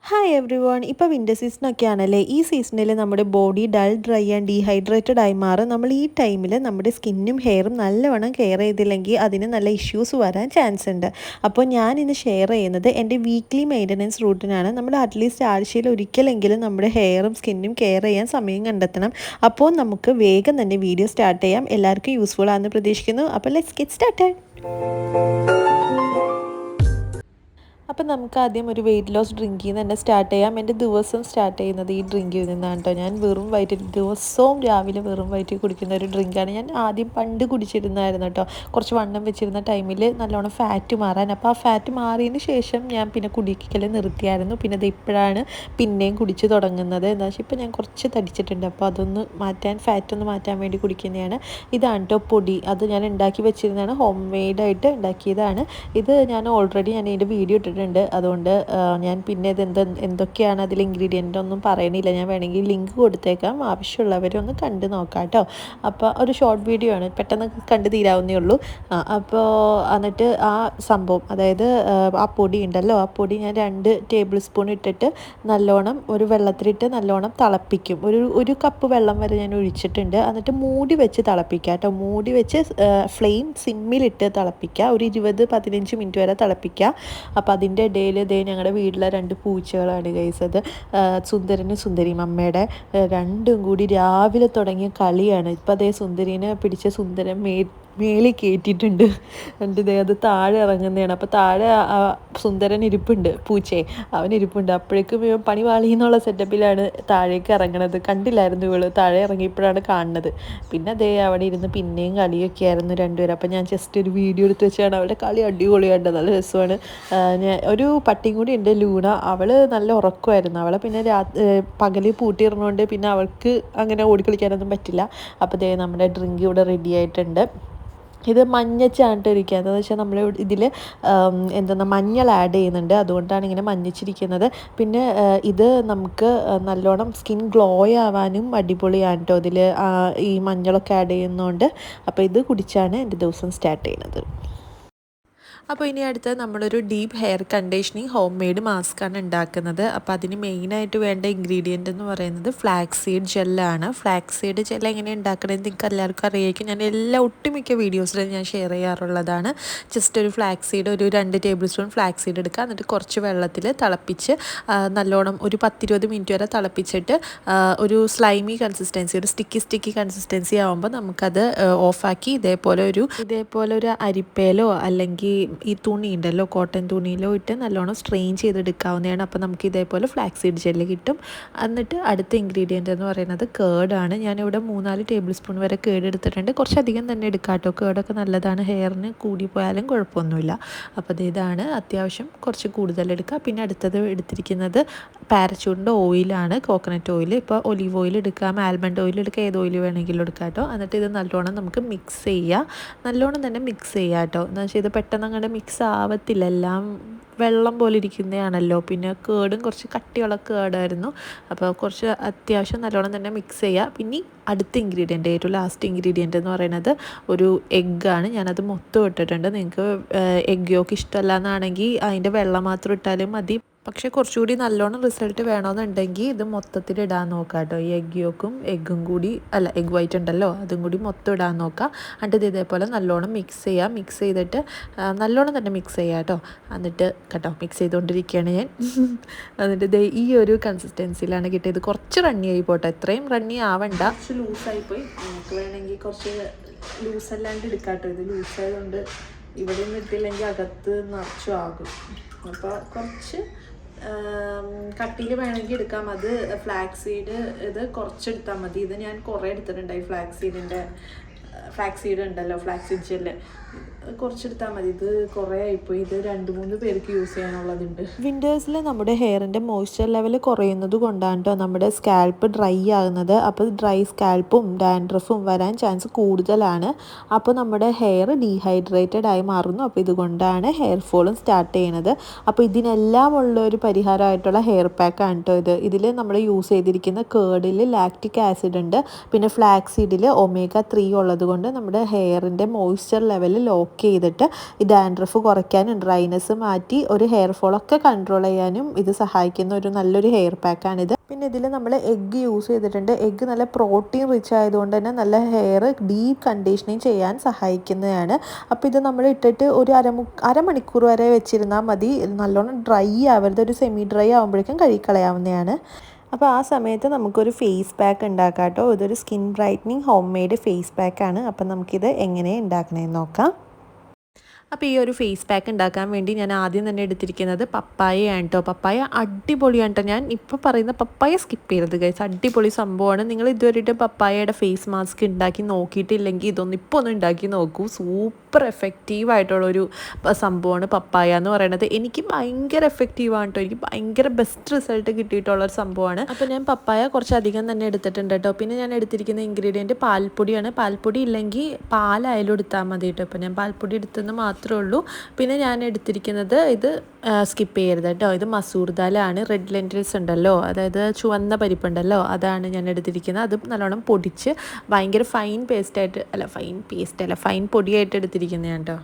Hi every one. ഇപ്പോൾ winter സീസണൊക്കെ ആണല്ലേ. ഈ സീസണിൽ നമ്മുടെ body dull, dry and dehydrated ആയി മാറും. നമ്മൾ ഈ ടൈമിൽ നമ്മുടെ സ്കിന്നും ഹെയറും നല്ലവണ്ണം കെയർ ചെയ്തില്ലെങ്കിൽ അതിന് നല്ല ഇഷ്യൂസ് വരാൻ ചാൻസ് ഉണ്ട്. അപ്പോൾ ഞാൻ ഇന്ന് ഷെയർ ചെയ്യുന്നത് എൻ്റെ വീക്ക്ലി മെയിൻ്റനൻസ് റൂട്ടീനാണ്. നമ്മൾ അറ്റ്ലീസ്റ്റ് ആഴ്ചയിൽ ഒരിക്കലെങ്കിലും നമ്മുടെ ഹെയറും സ്കിന്നും കെയർ ചെയ്യാൻ സമയം കണ്ടെത്തണം. അപ്പോൾ നമുക്ക് വേഗം തന്നെ വീഡിയോ സ്റ്റാർട്ട് ചെയ്യാം. എല്ലാവർക്കും യൂസ്ഫുൾ ആണെന്ന് പ്രതീക്ഷിക്കുന്നു. അപ്പോൾ ലെറ്റ്സ് ഗെറ്റ് സ്റ്റാർട്ടഡ്. അപ്പം നമുക്ക് ആദ്യം ഒരു വെയിറ്റ് ലോസ് ഡ്രിങ്കിൽ നിന്ന് തന്നെ സ്റ്റാർട്ട് ചെയ്യാം. എൻ്റെ ദിവസം സ്റ്റാർട്ട് ചെയ്യുന്നത് ഈ ഡ്രിങ്കിൽ നിന്നാണ് കേട്ടോ. ഞാൻ വെറും വയറ്റിൽ ദിവസവും രാവിലെ വെറും വയറ്റിൽ കുടിക്കുന്ന ഒരു ഡ്രിങ്കാണ്. ഞാൻ ആദ്യം പണ്ട് കുടിച്ചിരുന്നായിരുന്നു കേട്ടോ. കുറച്ച് വണ്ണം വെച്ചിരുന്ന ടൈമിൽ നല്ലോണം ഫാറ്റ് മാറാൻ. അപ്പോൾ ആ ഫാറ്റ് മാറിയതിന് ശേഷം ഞാൻ പിന്നെ കുടിക്കൽ നിർത്തിയായിരുന്നു. പിന്നെ അത് ഇപ്പോഴാണ് പിന്നെയും കുടിച്ച് തുടങ്ങുന്നത്. എന്താ വെച്ചാൽ ഇപ്പോൾ ഞാൻ കുറച്ച് തടിച്ചിട്ടുണ്ട്. അപ്പോൾ അതൊന്ന് മാറ്റാൻ, ഫാറ്റൊന്ന് മാറ്റാൻ വേണ്ടി കുടിക്കുന്നതാണ്. ഇതാണ് കേട്ടോ പൊടി. അത് ഞാൻ ഉണ്ടാക്കി വെച്ചിരുന്നതാണ്. ഹോം മെയ്ഡായിട്ട് ഉണ്ടാക്കിയതാണ്. ഇത് ഞാൻ ഓൾറെഡി ഇതിൻ്റെ വീഡിയോ ഇട്ടിട്ടുണ്ട്. അതുകൊണ്ട് ഞാൻ പിന്നെ ഇത് എന്തൊക്കെയാണ് അതിൽ ഇൻഗ്രീഡിയൻ്റ് ഒന്നും പറയണില്ല. ഞാൻ വേണമെങ്കിൽ ലിങ്ക് കൊടുത്തേക്കാം, ആവശ്യമുള്ളവരൊന്ന് കണ്ട് നോക്കാം കേട്ടോ. അപ്പോൾ ഒരു ഷോർട്ട് വീഡിയോ ആണ്, പെട്ടെന്ന് കണ്ട് തീരാവുന്നേ ഉള്ളൂ. അപ്പോൾ എന്നിട്ട് ആ സംഭവം, അതായത് ആ പൊടി ഉണ്ടല്ലോ, ആ പൊടി ഞാൻ 2 ടേബിൾ സ്പൂൺ ഇട്ടിട്ട് നല്ലോണം ഒരു വെള്ളത്തിലിട്ട് നല്ലോണം തിളപ്പിക്കും. ഒരു കപ്പ് വെള്ളം വരെ ഞാൻ ഒഴിച്ചിട്ടുണ്ട്. എന്നിട്ട് മൂടി വെച്ച് തിളപ്പിക്കുക കേട്ടോ. മൂടി വെച്ച് ഫ്ലെയിം സിമ്മിലിട്ട് തിളപ്പിക്കുക. ഒരു 20-15 മിനിറ്റ് വരെ തിളപ്പിക്കുക. അപ്പോൾ അതിൻ്റെ ഇടയിൽ ഞങ്ങളുടെ വീട്ടിലെ 2 പൂച്ചകളാണ് ഗൈസ്. അത് സുന്ദരനും സുന്ദരിയും, അമ്മയുടെ രണ്ടും കൂടി രാവിലെ തുടങ്ങിയ കളിയാണ്. ഇപ്പം അതേ സുന്ദരീനെ പിടിച്ച സുന്ദരൻ മേളിൽ കയറ്റിയിട്ടുണ്ട്. എന്നിട്ട് അത് താഴെ ഇറങ്ങുന്നതാണ്. അപ്പോൾ താഴെ സുന്ദരൻ ഇരിപ്പുണ്ട്, പൂച്ചയെ അവൻ ഇരിപ്പുണ്ട്. അപ്പോഴേക്കും പണി വാളിയെന്നുള്ള സെറ്റപ്പിലാണ് താഴേക്ക് ഇറങ്ങണത്. കണ്ടില്ലായിരുന്നു ഇവള്, താഴെ ഇറങ്ങിയപ്പോഴാണ് കാണുന്നത്. പിന്നെ അവിടെ ഇരുന്ന് പിന്നെയും കളിയൊക്കെ ആയിരുന്നു രണ്ടുപേരും. അപ്പോൾ ഞാൻ ജസ്റ്റ് ഒരു വീഡിയോ എടുത്ത് വെച്ചാണ്. അവളുടെ കളി അടിപൊളിയുണ്ട്, നല്ല രസമാണ്. ഒരു പട്ടിയും കൂടി ഉണ്ട്, ലൂണ. അവൾ നല്ല ഉറക്കമായിരുന്നു. അവളെ പിന്നെ പകല് പൂട്ടിയിരുന്നുകൊണ്ട് പിന്നെ അവൾക്ക് അങ്ങനെ ഓടിക്കളിക്കാനൊന്നും പറ്റില്ല. അപ്പോൾ നമ്മുടെ ഡ്രിങ്ക് ഇവിടെ റെഡി ആയിട്ടുണ്ട്. ഇത് മഞ്ഞച്ചാണ്ട് ഇരിക്കുക. എന്താണെന്ന് വെച്ചാൽ നമ്മൾ ഇതിൽ മഞ്ഞൾ ആഡ് ചെയ്യുന്നുണ്ട്, അതുകൊണ്ടാണ് ഇങ്ങനെ മഞ്ഞച്ചിരിക്കുന്നത്. പിന്നെ ഇത് നമുക്ക് നല്ലോണം സ്കിൻ ഗ്ലോ ആവാനും അടിപൊളിയാണ് കേട്ടോ ഇതിൽ ഈ മഞ്ഞളൊക്കെ ആഡ് ചെയ്യുന്നതുകൊണ്ട്. അപ്പോൾ ഇത് കുടിച്ചാണ് എൻ്റെ ദിവസം സ്റ്റാർട്ട് ചെയ്യുന്നത്. അപ്പോൾ ഇനി അടുത്ത് നമ്മളൊരു deep hair conditioning home made മാസ്കാണ് ഉണ്ടാക്കുന്നത്. അപ്പോൾ അതിന് മെയിനായിട്ട് വേണ്ട ഇൻഗ്രീഡിയൻ്റ് എന്ന് പറയുന്നത് ഫ്ലാക്സ് സീഡ് ജെല്ലാണ്. ഫ്ലാക്സ് സീഡ് ജെൽ എങ്ങനെ ഉണ്ടാക്കണമെന്ന് നിങ്ങൾക്ക് എല്ലാവർക്കും അറിയായിരിക്കും. ഞാൻ ഒട്ടുമിക്ക വീഡിയോസിലും ഞാൻ ഷെയർ ചെയ്യാറുള്ളതാണ്. ജസ്റ്റ് ഒരു ഫ്ലാക്സ് സീഡ്, ഒരു 2 ടേബിൾ സ്പൂൺ ഫ്ലാക്സ് സീഡ് എടുക്കുക. എന്നിട്ട് കുറച്ച് വെള്ളത്തിൽ തിളപ്പിച്ച് നല്ലോണം ഒരു 10-20 മിനിറ്റ് വരെ തിളപ്പിച്ചിട്ട് ഒരു സ്ലൈമി കൺസിസ്റ്റൻസി, ഒരു സ്റ്റിക്കി കൺസിസ്റ്റൻസി ആകുമ്പോൾ നമുക്കത് ഓഫാക്കി ഇതേപോലെ ഒരു അരിപ്പയിലോ അല്ലെങ്കിൽ ഈ തുണി ഉണ്ടല്ലോ, കോട്ടൺ തുണിയിലോ ഇട്ട് നല്ലോണം സ്ട്രെയിൻ ചെയ്തെടുക്കാവുന്നതാണ്. അപ്പോൾ നമുക്ക് ഇതേപോലെ ഫ്ലാക്സ് സീഡ് ജെല്ല് കിട്ടും. എന്നിട്ട് അടുത്ത ഇൻഗ്രീഡിയൻ്റ് എന്ന് പറയുന്നത് കേർഡാണ്. ഞാനിവിടെ 3-4 ടേബിൾ സ്പൂൺ വരെ കേർഡ് എടുത്തിട്ടുണ്ട്. കുറച്ചധികം തന്നെ എടുക്കാം കേട്ടോ. കേർഡൊക്കെ നല്ലതാണ്, ഹെയറിന് കൂടിപ്പോയാലും കുഴപ്പമൊന്നുമില്ല. അപ്പോൾ ഇതാണ് അത്യാവശ്യം കുറച്ച് കൂടുതൽ എടുക്കുക. പിന്നെ അടുത്തത് എടുത്തിരിക്കുന്നത് പാരച്യൂട്ടിൻ്റെ ഓയിലാണ്, കോക്കനട്ട് ഓയിൽ. ഇപ്പോൾ ഒലീവ് ഓയിൽ എടുക്കാം, ആൽമണ്ട് ഓയിൽ എടുക്കുക, ഏത് ഓയിൽ വേണമെങ്കിലും എടുക്കാം കേട്ടോ. എന്നിട്ട് ഇത് നല്ലോണം നമുക്ക് മിക്സ് ചെയ്യുക. നല്ലോണം തന്നെ മിക്സ് ചെയ്യുക കേട്ടോ. എന്ന് വെച്ചാൽ ഇത് പെട്ടെന്ന് അങ്ങനെ മിക്സ് ആവത്തില്ല, എല്ലാം വെള്ളം പോലെ ഇരിക്കുന്നതാണല്ലോ. പിന്നെ കേടും കുറച്ച് കട്ടിയുള്ള കേടായിരുന്നു. അപ്പോൾ കുറച്ച് അത്യാവശ്യം നല്ലോണം തന്നെ മിക്സ് ചെയ്യുക. പിന്നെ അടുത്ത ഇൻഗ്രീഡിയൻ്റ്, ഏറ്റവും ലാസ്റ്റ് ഇൻഗ്രീഡിയൻ്റ് എന്ന് പറയുന്നത് ഒരു എഗ്ഗാണ്. ഞാനത് മൊത്തം ഇട്ടിട്ടുണ്ട്. നിങ്ങൾക്ക് എഗ് യോക്ക് ഇഷ്ടമല്ല എന്നാണെങ്കിൽ അതിൻ്റെ വെള്ളം മാത്രം ഇട്ടാലും മതി. പക്ഷേ കുറച്ചുകൂടി നല്ലോണം റിസൾട്ട് വേണമെന്നുണ്ടെങ്കിൽ ഇത് മൊത്തത്തിൽ ഇടാൻ നോക്കാം കേട്ടോ. ഈ എഗ്ഗും കൂടി എഗ് വൈറ്റ് ഉണ്ടല്ലോ, അതും കൂടി മൊത്തം ഇടാൻ നോക്കാം. എന്നിട്ട് ഇതേപോലെ നല്ലോണം മിക്സ് ചെയ്യുക. മിക്സ് ചെയ്തിട്ട് നല്ലോണം തന്നെ മിക്സ് ചെയ്യുക കേട്ടോ. എന്നിട്ട് കേട്ടോ മിക്സ് ചെയ്തുകൊണ്ടിരിക്കുകയാണ് ഞാൻ. എന്നിട്ട് ഈ ഒരു കൺസിസ്റ്റൻസിയിലാണ് കിട്ടിയത്. കുറച്ച് റണ്ണി ആയി പോട്ടെ, എത്രയും റണ്ണി ആവണ്ട. കുറച്ച് ലൂസായിപ്പോയി. നമുക്ക് വേണമെങ്കിൽ കുറച്ച് ലൂസല്ലാണ്ട് എടുക്കാം കേട്ടോ. ഇത് ലൂസായതുകൊണ്ട് ഇവിടെ നിന്ന് ഇട്ടില്ലെങ്കിൽ അകത്ത് നിറച്ചു ആകും. അപ്പോൾ കുറച്ച് കട്ടിയിൽ വേണമെങ്കിൽ എടുക്കാം. അത് ഫ്ലാക്സ് സീഡ് ഇത് കുറച്ചെടുത്താൽ മതി. ഇത് ഞാൻ കുറേ എടുത്തിട്ടുണ്ടായി. ഫ്ലാക്സ് സീഡ് ഉണ്ടല്ലോ, ഫ്ലാക്സ് സീഡ് ജെല്ല് കുറച്ചെടുത്താൽ മതി. ഇത് കുറേ ആയിപ്പോയി. ഇത് 2-3 പേർക്ക് യൂസ് ചെയ്യാനുള്ളതുണ്ട്. വിൻ്റേഴ്സിൽ നമ്മുടെ ഹെയറിൻ്റെ മോയ്സ്ചർ ലെവൽ കുറയുന്നത് കൊണ്ടാണ് കേട്ടോ നമ്മുടെ സ്കാൽപ്പ് ഡ്രൈ ആകുന്നത്. അപ്പോൾ ഡ്രൈ സ്കാൽപ്പും ഡാൻഡ്രഫും വരാൻ ചാൻസ് കൂടുതലാണ്. അപ്പോൾ നമ്മുടെ ഹെയർ ഡീഹൈഡ്രേറ്റഡ് ആയി മാറുന്നു. അപ്പോൾ ഇതുകൊണ്ടാണ് ഹെയർ ഫോളും സ്റ്റാർട്ട് ചെയ്യുന്നത്. അപ്പോൾ ഇതിനെല്ലാം ഉള്ള ഒരു പരിഹാരമായിട്ടുള്ള ഹെയർ പാക്കാണ് കേട്ടോ ഇത്. ഇതിൽ നമ്മൾ യൂസ് ചെയ്തിരിക്കുന്ന കേർഡിൽ ലാക്റ്റിക് ആസിഡ് ഉണ്ട്. പിന്നെ ഫ്ലാക്സ് സീഡിൽ ഒമേഗ 3 ഉള്ളത് കൊണ്ട് നമ്മുടെ ഹെയറിൻ്റെ മോയ്സ്ചർ ലെവൽ ലോക്ക് വർക്ക് ചെയ്തിട്ട് ഈ ഡാൻഡ്രഫ് കുറയ്ക്കാനും ഡ്രൈനെസ് മാറ്റി ഒരു ഹെയർ ഫോളൊക്കെ കൺട്രോൾ ചെയ്യാനും ഇത് സഹായിക്കുന്ന ഒരു നല്ലൊരു ഹെയർ പാക്കാണിത്. പിന്നെ ഇതിൽ നമ്മൾ എഗ്ഗ് യൂസ് ചെയ്തിട്ടുണ്ട്. എഗ്ഗ് നല്ല പ്രോട്ടീൻ റിച്ച് ആയതുകൊണ്ട് തന്നെ നല്ല ഹെയർ ഡീപ്പ് കണ്ടീഷനിങ് ചെയ്യാൻ സഹായിക്കുന്നതാണ്. അപ്പോൾ ഇത് നമ്മൾ ഇട്ടിട്ട് ഒരു അരമണിക്കൂർ വരെ വെച്ചിരുന്നാൽ മതി. നല്ലോണം ഡ്രൈ ആവരുത്, ഒരു സെമി ഡ്രൈ ആകുമ്പോഴേക്കും കഴുകിക്കളയാവുന്നതാണ്. അപ്പോൾ ആ സമയത്ത് നമുക്കൊരു ഫേസ് പാക്ക് ഉണ്ടാക്കാം കേട്ടോ. ഇതൊരു skin brightening home made face പാക്കാണ്. അപ്പം നമുക്കിത് എങ്ങനെ ഉണ്ടാക്കണമെന്ന് നോക്കാം. അപ്പോൾ ഈ ഒരു ഫേസ് പാക്ക് ഉണ്ടാക്കാൻ വേണ്ടി ഞാൻ ആദ്യം തന്നെ എടുത്തിരിക്കുന്നത് പപ്പായയാണ് കേട്ടോ. പപ്പായ അടിപൊളിയാണ് കേട്ടോ. ഞാൻ ഇപ്പോൾ പറയുന്ന പപ്പായ സ്കിപ്പ് ചെയ്യരുത് ഗൈസ്, അടിപൊളി സംഭവമാണ്. നിങ്ങൾ ഇതുവരെയായിട്ട് പപ്പായയുടെ ഫേസ് മാസ്ക് ഉണ്ടാക്കി നോക്കിയിട്ടില്ലെങ്കിൽ ഇതൊന്നും ഇപ്പോൾ ഒന്ന് ഉണ്ടാക്കി നോക്കൂ. സൂപ്പർ എഫക്റ്റീവ് ആയിട്ടുള്ളൊരു സംഭവമാണ് പപ്പായ എന്ന് പറയുന്നത്. എനിക്ക് ഭയങ്കര എഫക്റ്റീവാണ് കേട്ടോ. എനിക്ക് ഭയങ്കര ബെസ്റ്റ് റിസൾട്ട് കിട്ടിയിട്ടുള്ളൊരു സംഭവമാണ്. അപ്പോൾ ഞാൻ പപ്പായ കുറച്ചധികം തന്നെ എടുത്തിട്ടുണ്ട് കേട്ടോ. പിന്നെ ഞാൻ എടുത്തിരിക്കുന്ന ഇൻഗ്രീഡിയൻറ്റ് പാൽപ്പൊടിയാണ്. പാൽപ്പൊടി ഇല്ലെങ്കിൽ പാലായാലും എടുത്താൽ മതി കേട്ടോ. അപ്പോൾ ഞാൻ പാൽപ്പൊടി എടുത്തെന്ന് മാത്രമേ ഉള്ളൂ. പിന്നെ ഞാൻ എടുത്തിരിക്കുന്നത് ഇത് സ്കിപ്പ് ചെയ്യരുത് കേട്ടോ, ഇത് മസൂർ ദാലാണ്. റെഡ് ലെൻറ്റിൽസ് ഉണ്ടല്ലോ, അതായത് ചുവന്ന പരിപ്പുണ്ടല്ലോ, അതാണ് ഞാൻ എടുത്തിരിക്കുന്നത്. അത് നല്ലോണം പൊടിച്ച് ഭയങ്കര ഫൈൻ പൊടിയായിട്ട് എടുത്തിരിക്കുന്നതാണ് കേട്ടോ.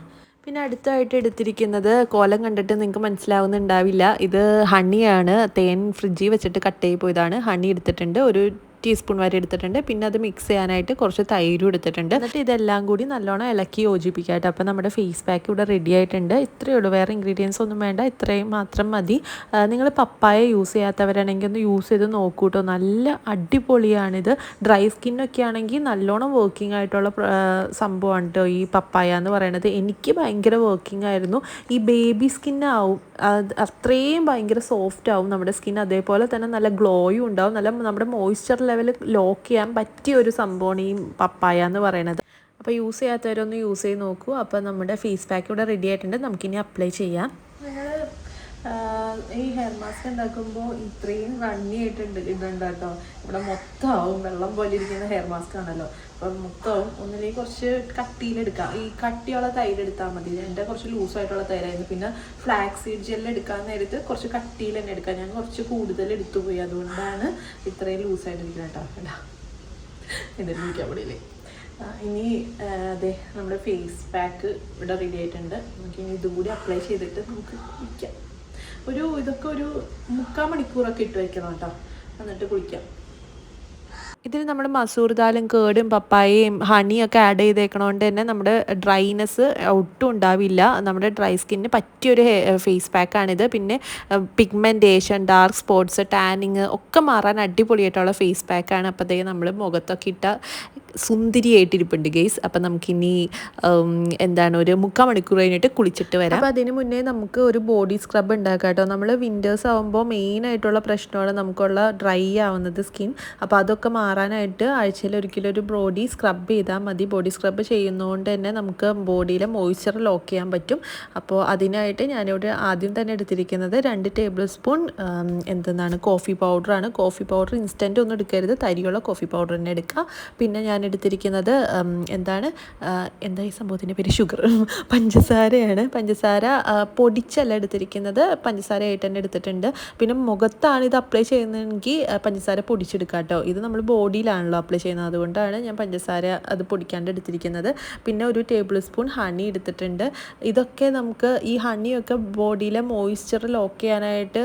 പിന്നെ അടുത്തായിട്ട് എടുത്തിരിക്കുന്നത്, കോലം കണ്ടിട്ട് നിങ്ങൾക്ക് മനസ്സിലാവുന്നുണ്ടാവില്ല, ഇത് ഹണിയാണ്. തേൻ ഫ്രിഡ്ജിൽ വെച്ചിട്ട് കട്ട് ചെയ്ത് പോയതാണ്. ഹണി എടുത്തിട്ടുണ്ട്, ഒരു ടീസ്പൂൺ വരെ എടുത്തിട്ടുണ്ട്. പിന്നെ അത് മിക്സ് ചെയ്യാനായിട്ട് കുറച്ച് തൈരും എടുത്തിട്ടുണ്ട്. എന്നിട്ട് ഇതെല്ലാം കൂടി നല്ലോണം ഇളക്കി യോജിപ്പിക്കാട്ടോ. അപ്പോൾ നമ്മുടെ ഫേസ് പാക്ക് ഇവിടെ റെഡി ആയിട്ടുണ്ട്. ഇത്രയേ ഉള്ളൂ, വേറെ ഇൻഗ്രീഡിയൻസ് ഒന്നും വേണ്ട, ഇത്രയും മാത്രം മതി. നിങ്ങൾ പപ്പായ യൂസ് ചെയ്യാത്തവരാണെങ്കിൽ ഒന്ന് യൂസ് ചെയ്ത് നോക്കൂ കേട്ടോ. നല്ല അടിപൊളിയാണിത്. ഡ്രൈ സ്കിന്നൊക്കെ ആണെങ്കിൽ നല്ലോണം വർക്കിംഗ് ആയിട്ടുള്ള സംഭവമാണ് കേട്ടോ ഈ പപ്പായ എന്ന് പറയുന്നത്. എനിക്ക് ഭയങ്കര വർക്കിംഗ് ആയിരുന്നു. ഈ ബേബി സ്കിന്നാവും, അത്രയും ഭയങ്കര സോഫ്റ്റ് ആവും നമ്മുടെ സ്കിൻ. അതേപോലെ തന്നെ നല്ല ഗ്ലോയും ഉണ്ടാവും. നല്ല നമ്മുടെ മോയ്സ്ചർ ലെവൽ ലോക്ക് ചെയ്യാൻ പറ്റിയ ഒരു സംഭവമാണ് ഈ പപ്പായ എന്ന് പറയുന്നത്. അപ്പോൾ യൂസ് ചെയ്യാത്തവരൊന്ന് യൂസ് ചെയ്ത് നോക്കൂ. അപ്പോൾ നമ്മുടെ ഫേസ് പാക്ക് ഇവിടെ റെഡി ആയിട്ടുണ്ട്. നമുക്കിനി അപ്ലൈ ചെയ്യാം. നിങ്ങൾ ഈ ഹെയർ മാസ്ക് ഉണ്ടാക്കുമ്പോൾ ഇത്രയും റണ്ണി ആയിട്ടുണ്ട് ഇതുണ്ട് കേട്ടോ. ഇവിടെ മൊത്തമാവും വെള്ളം പോലെ ഇരിക്കുന്ന ഹെയർ മാസ്ക് ആണല്ലോ. അപ്പം മൊത്തവും ഒന്നിലേക്ക് കുറച്ച് കട്ടിയിലെടുക്കാം. ഈ കട്ടിയുള്ള തൈര് എടുത്താൽ മതി. എൻ്റെ കുറച്ച് ലൂസായിട്ടുള്ള തൈരായിരുന്നു. പിന്നെ ഫ്ലാക്സ് സീഡ് ജെല്ല് എടുക്കാൻ നേരത്ത് കുറച്ച് കട്ടിയിൽ തന്നെ എടുക്കാം. ഞാൻ കുറച്ച് കൂടുതൽ എടുത്തു പോയി, അതുകൊണ്ടാണ് ഇത്രയും ലൂസായിട്ടിരിക്കുന്നത് കേട്ടോ. ഇതിൽ നിൽക്കാൻ പറ്റില്ലേ. ഇനി അതെ നമ്മുടെ ഫേസ് പാക്ക് ഇവിടെ റെഡി ആയിട്ടുണ്ട്. നമുക്കിനി ഇതും കൂടി അപ്ലൈ ചെയ്തിട്ട് നമുക്ക് കുളിക്കാം. ഇതൊക്കെ ഒരു 3/4 മണിക്കൂറൊക്കെ ഇട്ട് വയ്ക്കണം കേട്ടോ, എന്നിട്ട് കുളിക്കാം. ഇതിൽ നമ്മുടെ മസൂർ ദാലും കേടും പപ്പായയും ഹണിയൊക്കെ ആഡ് ചെയ്തേക്കണോണ്ട് തന്നെ നമ്മുടെ ഡ്രൈനെസ് ഒട്ടും ഉണ്ടാവില്ല. നമ്മുടെ ഡ്രൈ സ്കിന്നിന് പറ്റിയൊരു ഫേസ് പാക്കാണിത്. പിന്നെ പിഗ്മെൻറ്റേഷൻ, ഡാർക്ക് സ്പോട്ട്സ്, ടാനിങ് ഒക്കെ മാറാൻ അടിപൊളിയായിട്ടുള്ള ഫേസ് പാക്കാണ്. അപ്പോഴത്തേക്ക് നമ്മൾ മുഖത്തൊക്കെ ഇട്ട സുന്ദരിയായിട്ടിരിപ്പുണ്ട് ഗെയ്സ്. അപ്പം നമുക്കിനി എന്താണ് ഒരു 3/4 മണിക്കൂർ കഴിഞ്ഞിട്ട് കുളിച്ചിട്ട് വരാം. അപ്പോൾ അതിന് മുന്നേ നമുക്ക് ഒരു ബോഡി സ്ക്രബ് ഉണ്ടാക്കാം കേട്ടോ. നമ്മൾ വിൻ്റേഴ്സ് ആകുമ്പോൾ മെയിനായിട്ടുള്ള പ്രശ്നമാണ് നമുക്കുള്ള ഡ്രൈ ആവുന്നത് സ്കിൻ. അപ്പോൾ അതൊക്കെ മാറാനായിട്ട് ആഴ്ചയിൽ ഒരിക്കലും ഒരു ബോഡി സ്ക്രബ് ചെയ്താൽ മതി. ബോഡി സ്ക്രബ് ചെയ്യുന്നതുകൊണ്ട് തന്നെ നമുക്ക് ബോഡിയിലെ മോയ്സ്ചർ ലോക്ക് ചെയ്യാൻ പറ്റും. അപ്പോൾ അതിനായിട്ട് ഞാനിവിടെ ആദ്യം തന്നെ എടുത്തിരിക്കുന്നത് 2 ടേബിൾ സ്പൂൺ കോഫി പൗഡറാണ്. കോഫി പൗഡർ ഇൻസ്റ്റൻറ്റ് ഒന്നും എടുക്കരുത്, തരിയുള്ള കോഫി പൗഡർ തന്നെ എടുക്കുക. പിന്നെ ഞാൻ എടുത്തിരിക്കുന്നത് എന്താ ഈ സംഭവത്തിൻ്റെ പേര്, പഞ്ചസാരയാണ്. പഞ്ചസാര പൊടിച്ചല്ല എടുത്തിരിക്കുന്നത്, പഞ്ചസാരയായിട്ട് തന്നെ എടുത്തിട്ടുണ്ട്. പിന്നെ മുഖത്താണ് ഇത് അപ്ലൈ ചെയ്യുന്നതെങ്കിൽ പഞ്ചസാര പൊടിച്ചെടുക്കുക കേട്ടോ. ഇത് നമ്മൾ ബോഡിയിലാണല്ലോ അപ്ലൈ ചെയ്യുന്നത്, അതുകൊണ്ടാണ് ഞാൻ പഞ്ചസാര അത് പൊടിക്കാണ്ട് എടുത്തിരിക്കുന്നത്. പിന്നെ ഒരു ടേബിൾ സ്പൂൺ ഹണി എടുത്തിട്ടുണ്ട്. ഇതൊക്കെ നമുക്ക് ഈ ഹണിയൊക്കെ ബോഡിയിലെ മോയ്സ്ചർ ലോക്ക് ചെയ്യാനായിട്ട്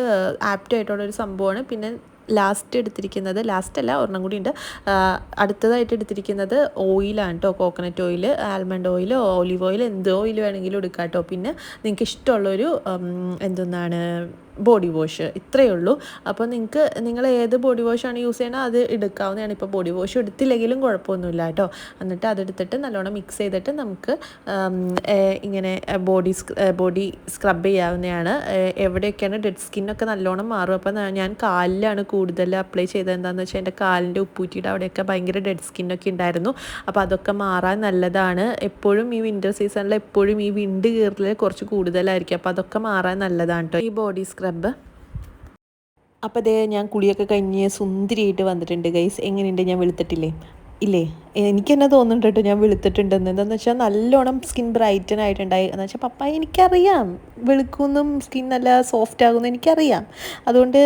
ആപ്റ്റായിട്ടുള്ളൊരു സംഭവമാണ്. പിന്നെ ഒരെണ്ണം കൂടി ഉണ്ട്. അടുത്തതായിട്ട് എടുത്തിരിക്കുന്നത് ഓയിലാണ് കേട്ടോ. Coconut oil, almond oil, olive oil, എന്ത് ഓയിൽ വേണമെങ്കിലും എടുക്കാം കേട്ടോ. പിന്നെ നിങ്ങൾക്ക് ഇഷ്ടമുള്ളൊരു ബോഡി വാഷ്, ഇത്രയേ ഉള്ളൂ. അപ്പോൾ നിങ്ങൾ ഏത് ബോഡി വാഷാണ് യൂസ് ചെയ്യണത് അത് എടുക്കാവുന്നതാണ്. ഇപ്പോൾ ബോഡി വാഷ് എടുത്തില്ലെങ്കിലും കുഴപ്പമൊന്നുമില്ല കേട്ടോ. എന്നിട്ട് അതെടുത്തിട്ട് നല്ലോണം മിക്സ് ചെയ്തിട്ട് നമുക്ക് ഇങ്ങനെ ബോഡി സ്ക്രബ് ചെയ്യാവുന്നതാണ്. എവിടെയൊക്കെയാണ് ഡെഡ് സ്കിന്നൊക്കെ നല്ലോണം മാറും. അപ്പോൾ ഞാൻ കാലിലാണ് കൂടുതൽ അപ്ലൈ ചെയ്തത്. എന്താണെന്ന് വെച്ചാൽ എൻ്റെ കാലിൻ്റെ ഉപ്പൂറ്റിയുടെ അവിടെയൊക്കെ ഭയങ്കര ഡെഡ് സ്കിന്നൊക്കെ ഉണ്ടായിരുന്നു. അപ്പോൾ അതൊക്കെ മാറാൻ നല്ലതാണ്. എപ്പോഴും ഈ വിൻ്റർ സീസണിൽ എപ്പോഴും ഈ വിണ്ട് കീറൽ കുറച്ച് കൂടുതലായിരിക്കും. അപ്പോൾ അതൊക്കെ മാറാൻ നല്ലതാണ് കേട്ടോ ഈ ബോഡി സ്ക്രബ്. അപ്പോൾ ഞാൻ കുളിയൊക്കെ കഴിഞ്ഞ് സുന്ദരിയായിട്ട് വന്നിട്ടുണ്ട് ഗൈസ്. എങ്ങനെയുണ്ട്, ഞാൻ വെളുത്തിട്ടില്ലേ? ഇല്ലേ എനിക്ക് തന്നെ തോന്നുന്നുണ്ട് കേട്ടോ ഞാൻ വെളുത്തിട്ടുണ്ടെന്ന്. എന്താണെന്ന് വെച്ചാൽ നല്ലോണം സ്കിൻ ബ്രൈറ്റൻ ആയിട്ടുണ്ടായി. എന്ന് വെച്ചാൽ പപ്പായ എനിക്കറിയാം വെളുക്കുമെന്നും സ്കിൻ നല്ല സോഫ്റ്റ് ആകുമെന്നും എനിക്കറിയാം. അതുകൊണ്ട്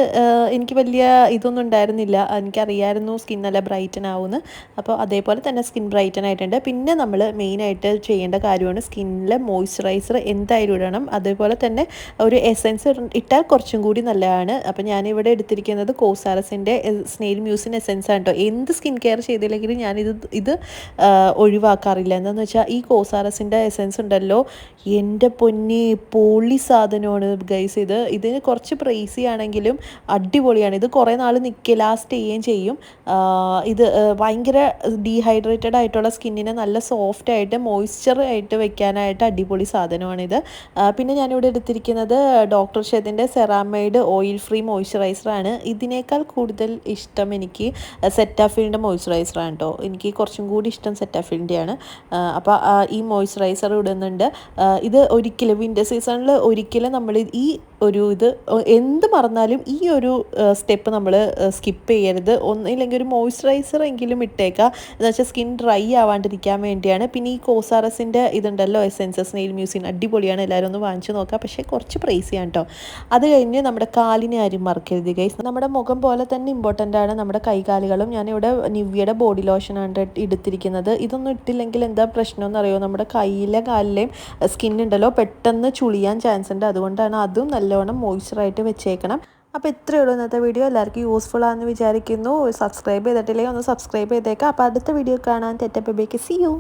എനിക്ക് വലിയ ഇതൊന്നും ഉണ്ടായിരുന്നില്ല. എനിക്കറിയായിരുന്നു സ്കിൻ നല്ല ബ്രൈറ്റൻ ആവുമെന്ന്. അപ്പോൾ അതേപോലെ തന്നെ സ്കിൻ ബ്രൈറ്റൻ ആയിട്ടുണ്ട്. പിന്നെ നമ്മൾ മെയിനായിട്ട് ചെയ്യേണ്ട കാര്യമാണ് സ്കിന്നിലെ മോയ്സ്ചറൈസർ എന്തായാലും ഇടണം. അതേപോലെ തന്നെ ഒരു എസെൻസ് ഇട്ടാൽ കുറച്ചും കൂടി നല്ലതാണ്. അപ്പോൾ ഞാനിവിടെ എടുത്തിരിക്കുന്നത് കോസാറസിൻ്റെ സ്നെയിൽ മ്യൂസിൻ എസെൻസ് ആണ് കേട്ടോ. എന്ത് സ്കിൻ കെയർ ചെയ്തില്ലെങ്കിലും ഇത് ഒഴിവാക്കാറില്ല. എന്താണെന്ന് വെച്ചാൽ ഈ കോസാറസിൻ്റെ എസെൻസ് ഉണ്ടല്ലോ, എൻ്റെ പൊന്നി പൊളി സാധനമാണ് ഗൈസ്. ഇതിന് കുറച്ച് പ്രൈസി ആണെങ്കിലും അടിപൊളിയാണ്. ഇത് കുറേ നാൾ ലാസ്റ്റ് ചെയ്യുകയും ചെയ്യും. ഇത് ഭയങ്കര ഡീഹൈഡ്രേറ്റഡ് ആയിട്ടുള്ള സ്കിന്നിനെ നല്ല സോഫ്റ്റ് ആയിട്ട് മോയ്സ്ചർ ആയിട്ട് വെക്കാനായിട്ട് അടിപൊളി സാധനമാണിത്. പിന്നെ ഞാനിവിടെ എടുത്തിരിക്കുന്നത് ഡോക്ടർ ഷെതിൻ്റെ സെറാമൈഡ് ഓയിൽ ഫ്രീ മോയ്സ്ചറൈസറാണ്. ഇതിനേക്കാൾ കൂടുതൽ ഇഷ്ടം എനിക്ക് സെറ്റാഫിലിൻ്റെ മോയ്സ്ചറൈസറാണ് കേട്ടോ. എനിക്ക് കുറച്ചും കൂടി ഇഷ്ടം സെറ്റാഫിലിൻ്റെയാണ്. അപ്പോൾ ഈ മോയ്സ്ചറൈസർ ഇടുന്നുണ്ട്. ഇത് ഒരിക്കലും വിൻ്റർ സീസണിൽ ഒരിക്കലും നമ്മൾ ഇത് എന്ത് മറന്നാലും ഈ ഒരു സ്റ്റെപ്പ് നമ്മൾ സ്കിപ്പ് ചെയ്യരുത്. ഒന്നില്ലെങ്കിൽ ഒരു മോയ്സ്ചറൈസർ എങ്കിലും ഇട്ടേക്കുക. എന്ന് വെച്ചാൽ സ്കിൻ ഡ്രൈ ആവാണ്ടിരിക്കാൻ വേണ്ടിയാണ്. പിന്നെ ഈ കോസാറസിൻ്റെ ഇതുണ്ടല്ലോ എസെൻസസ് നെയിൽ മ്യൂസിൻ അടിപൊളിയാണ്. എല്ലാവരും ഒന്ന് വാങ്ങിച്ചു നോക്കുക. പക്ഷേ കുറച്ച് പ്രൈസിയാണ് കേട്ടോ. അത് കഴിഞ്ഞ് നമ്മുടെ കാലിനെ ആരും മറക്കരുത് ഗൈസ്. നമ്മുടെ മുഖം പോലെ തന്നെ ഇമ്പോർട്ടൻ്റ് ആണ് നമ്മുടെ കൈകാലുകളും. ഞാനിവിടെ നിവ്യയുടെ ബോഡി ലോഷനാണ് എടുത്തിരിക്കുന്നത്. ഇതൊന്നും ഇട്ടില്ലെങ്കിൽ എന്താ പ്രശ്നം എന്നറിയോ? നമ്മുടെ കയ്യിലെ കാലിലെയും സ്കിൻ ഉണ്ടല്ലോ പെട്ടെന്ന് ചുളിയാൻ ചാൻസ് ഉണ്ട്. അതുകൊണ്ടാണ് അതും നല്ലോണം മോയ്സ്ചറായിട്ട് വെച്ചേക്കണം. അപ്പോൾ ഇത്രയേ ഉള്ളൂ ഇന്നത്തെ വീഡിയോ. എല്ലാവർക്കും യൂസ്ഫുൾ ആണെന്ന് വിചാരിക്കുന്നു. സബ്സ്ക്രൈബ് ചെയ്തിട്ടില്ലെങ്കിൽ ഒന്ന് സബ്സ്ക്രൈബ് ചെയ്തേക്കാം. അപ്പോൾ അടുത്ത വീഡിയോ കാണാൻ. Tata bye. See U.